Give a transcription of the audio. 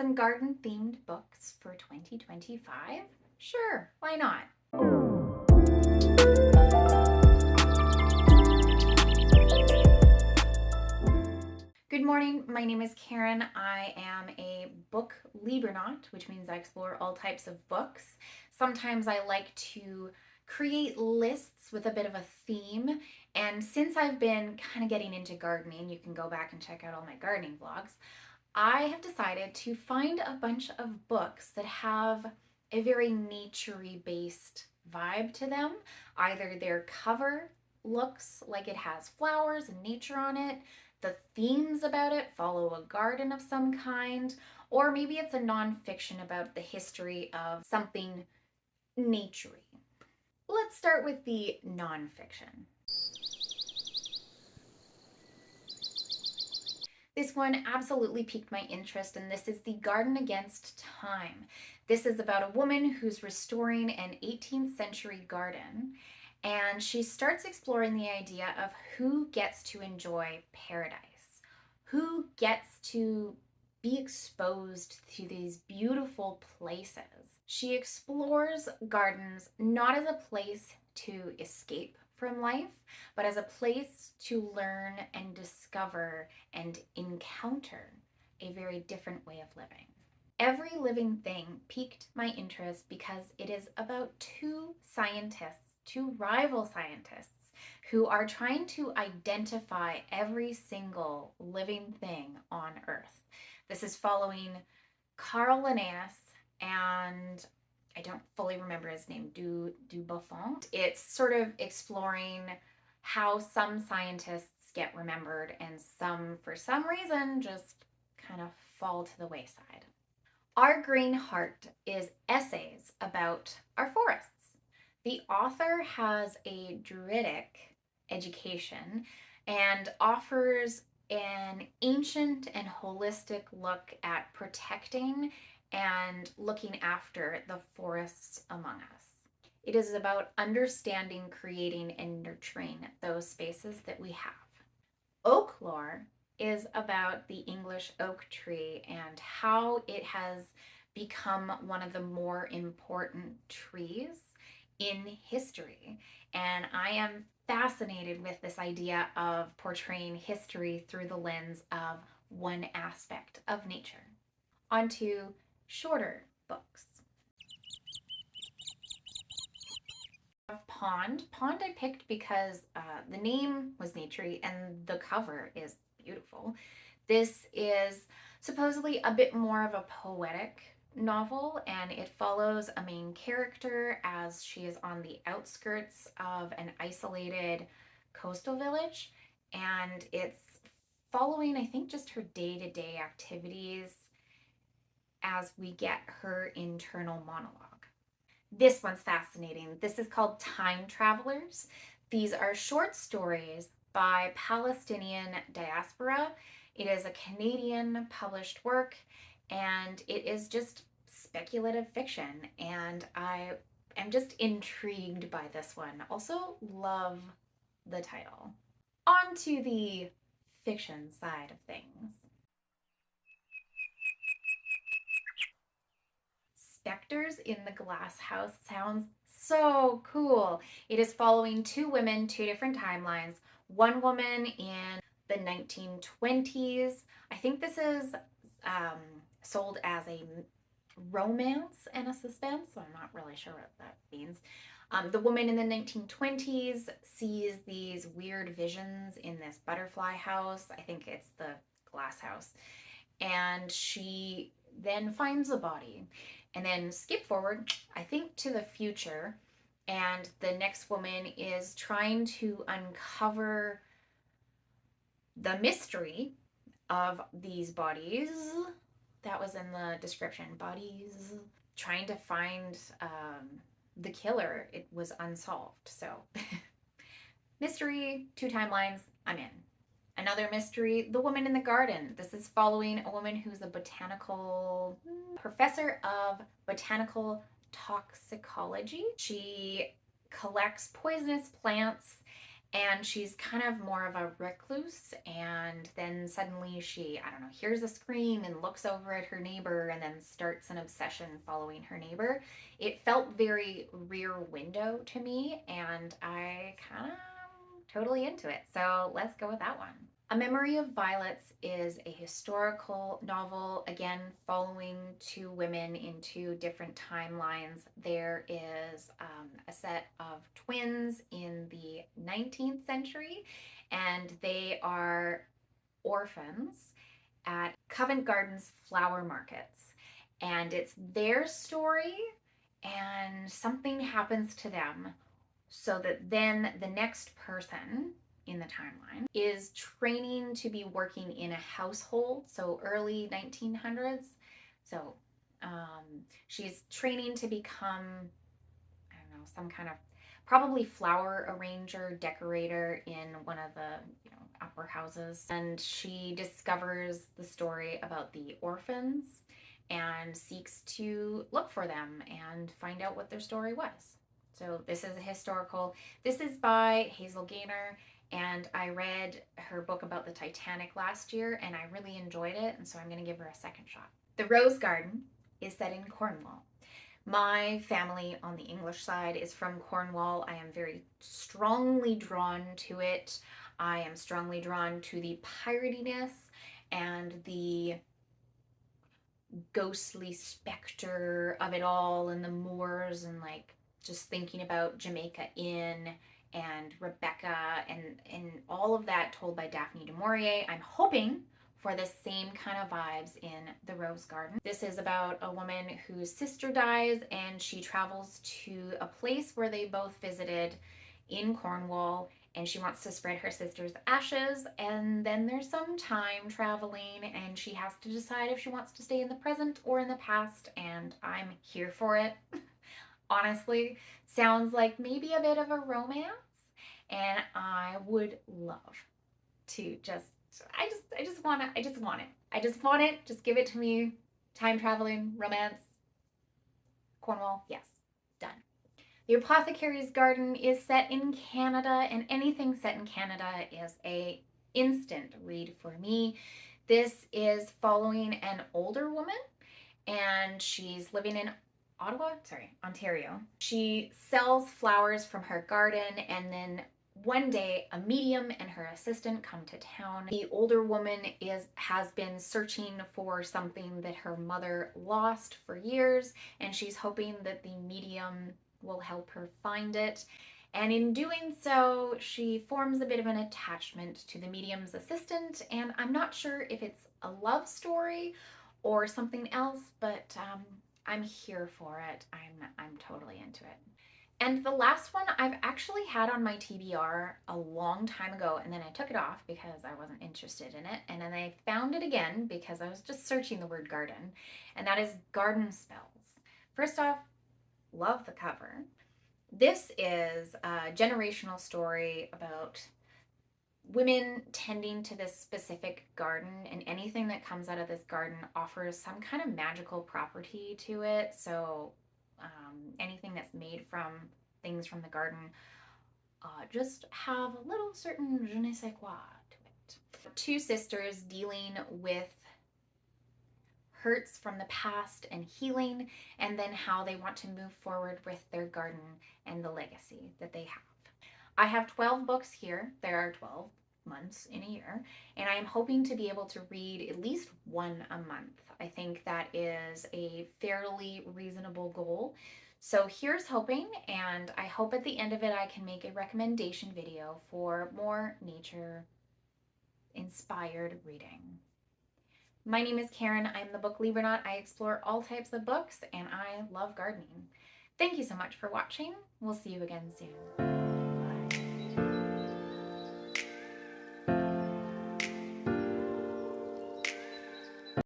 Some garden-themed books for 2025? Sure, why not? Good morning, my name is Karen. I am a book Libraut, which means I explore all types of books. Sometimes I like to create lists with a bit of a theme, and since I've been kind of getting into gardening, you can go back and check out all my gardening vlogs, I have decided to find a bunch of books that have a very naturey based vibe to them. Either their cover looks like it has flowers and nature on it, the themes about it follow a garden of some kind, or maybe it's a nonfiction about the history of something naturey. Let's start with the nonfiction. This one absolutely piqued my interest, and this is The Garden Against Time. This is about a woman who's restoring an 18th century garden, and she starts exploring the idea of who gets to enjoy paradise, who gets to be exposed to these beautiful places. She explores gardens not as a place to escape from life, but as a place to learn and discover and encounter a very different way of living. Every Living Thing piqued my interest because it is about two scientists, two rival scientists, who are trying to identify every single living thing on Earth. This is following Carl Linnaeus and I don't fully remember his name, du Buffon. It's sort of exploring how some scientists get remembered and some, for some reason, just kind of fall to the wayside. Our Green Heart is essays about our forests. The author has a Druidic education and offers an ancient and holistic look at protecting and looking after the forests among us. It is about understanding, creating, and nurturing those spaces that we have. Oak lore is about the English oak tree and how it has become one of the more important trees in history. And I am fascinated with this idea of portraying history through the lens of one aspect of nature. On to shorter books. Pond I picked because the name was naturey and the cover is beautiful. This is supposedly a bit more of a poetic novel, and it follows a main character as she is on the outskirts of an isolated coastal village, and it's following, I think, just her day-to-day activities as we get her internal monologue. This one's fascinating. This is called Time Travelers. These are short stories by Palestinian diaspora. It is a Canadian published work, and it is just speculative fiction, and I am just intrigued by this one. Also love the title. On to the fiction side of things. Specters in the Glass House sounds so cool. It is following two women, two different timelines. One woman in the 1920s. I think this is sold as a romance and a suspense, so I'm not really sure what that means. The woman in the 1920s sees these weird visions in this butterfly house. I think it's the glass house. And she then finds a body. And then skip forward, I think, to the future, and the next woman is trying to uncover the mystery of these bodies. That was in the description. Bodies. Trying to find the killer. It was unsolved. So, mystery, two timelines, I'm in. Another mystery, The Woman in the Garden. This is following a woman who's a botanical professor of botanical toxicology. She collects poisonous plants and she's kind of more of a recluse, and then suddenly she, I don't know, hears a scream and looks over at her neighbor and then starts an obsession following her neighbor. It felt very Rear Window to me, and I kind of totally into it, so let's go with that one. A Memory of Violets is a historical novel, again, following two women in two different timelines. There is a set of twins in the 19th century, and they are orphans at Covent Garden's flower markets. And it's their story, and something happens to them so that then the next person in the timeline is training to be working in a household, so early 1900s. So she's training to become, I don't know, some kind of probably flower arranger, decorator in one of the, upper houses. And she discovers the story about the orphans and seeks to look for them and find out what their story was. So this is a historical. This is by Hazel Gaynor, and I read her book about the Titanic last year, and I really enjoyed it, and so I'm going to give her a second shot. The Rose Garden is set in Cornwall. My family on the English side is from Cornwall. I am very strongly drawn to it. I am strongly drawn to the piratiness and the ghostly specter of it all, and the moors, and like just thinking about Jamaica Inn and Rebecca, and all of that told by Daphne du Maurier. I'm hoping for the same kind of vibes in The Rose Garden. This is about a woman whose sister dies, and she travels to a place where they both visited in Cornwall, and she wants to spread her sister's ashes. And then there's some time traveling, and she has to decide if she wants to stay in the present or in the past, and I'm here for it. Honestly, sounds like maybe a bit of a romance, and I would love to I just want it. I just want it. Just give it to me. Time traveling, romance, Cornwall, yes, done. The Apothecary's Garden is set in Canada, and anything set in Canada is a instant read for me. This is following an older woman, and she's living in Ontario. She sells flowers from her garden, and then one day a medium and her assistant come to town. The older woman has been searching for something that her mother lost for years, and she's hoping that the medium will help her find it. And in doing so, she forms a bit of an attachment to the medium's assistant, and I'm not sure if it's a love story or something else, but I'm here for it. I'm totally into it. And the last one I've actually had on my TBR a long time ago, and then I took it off because I wasn't interested in it, and then I found it again because I was just searching the word garden, and that is Garden Spells. First off, love the cover. This is a generational story about women tending to this specific garden, and anything that comes out of this garden offers some kind of magical property to it. So anything that's made from things from the garden just have a little certain je ne sais quoi to it. Two sisters dealing with hurts from the past and healing, and then how they want to move forward with their garden and the legacy that they have. I have 12 books here. There are 12 months in a year, and I am hoping to be able to read at least one a month. I think that is a fairly reasonable goal. So here's hoping, and I hope at the end of it I can make a recommendation video for more nature inspired reading. My name is Karen. I'm the Book Libronaut. I explore all types of books, and I love gardening. Thank you so much for watching. We'll see you again soon.